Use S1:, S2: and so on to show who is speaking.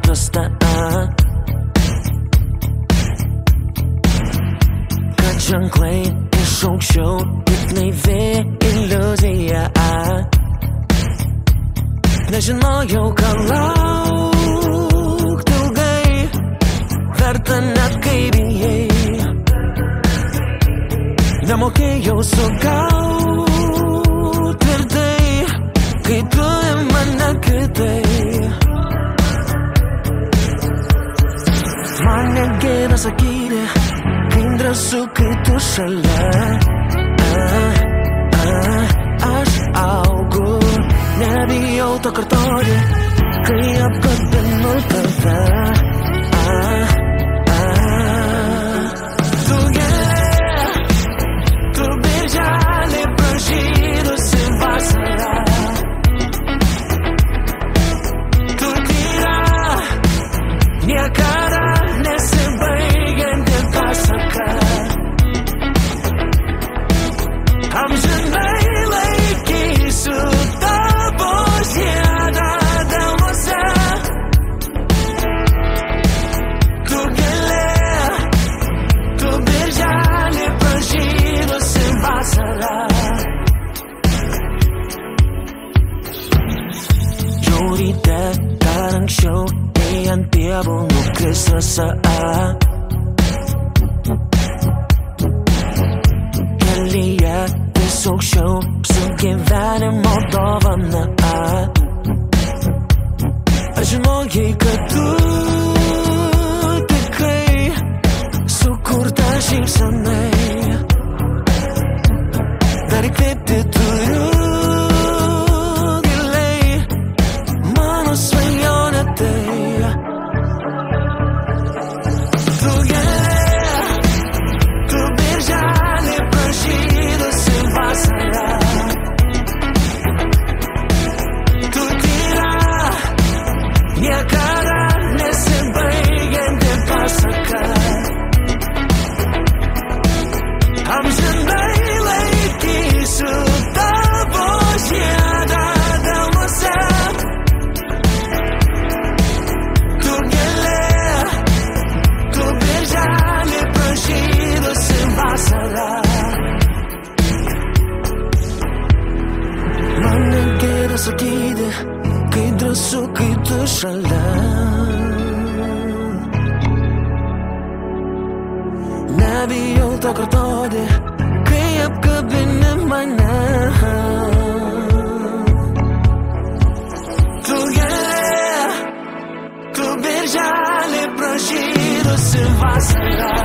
S1: įprasta. Kad ženklai iš aukščiau tik naivi iliuzija. Nežinojau, ką laukti ilgai, verta net kai bijai. Nemokėjau sugaut tvirtai, kai tu į mane kritai. Man negėda sakyti, kai drąsu, kai tu šalia. Aš augu, nebijau to kartoti, kai apkabinu tave. Tu gėlė, tu birželį pražydusi vasara. Tu tyra, niekada nesibaigianti pasaka. Amžinai laikysiu tavo žiedą delnuose. Tu gėlė, tu birželį pražydusi vasara. Jau ryte dar anksčiau, kai ant pievų nukris rasa. Kelyje vis aukščiau su gyvenimo dovana. Ar žinojai, kad tu tikrai sukurta šypsenai? Dar įkvėpti turiu giliai, mano svajonė tai. Tu gėlė, tu birželį pražydusi vasara. Tu tyra, niekada nesibaigianti pasaka. Amžinai laikysiu tavo žiedą delnuose. Tu gėlė, tu birželį pražydusi vasara. Man negėda sakyti, kai drąsu, kai tu šalia. Nebijau to kartoti, kai apkabini mane. Tu gėlė, tu birželį pražydusi vasara.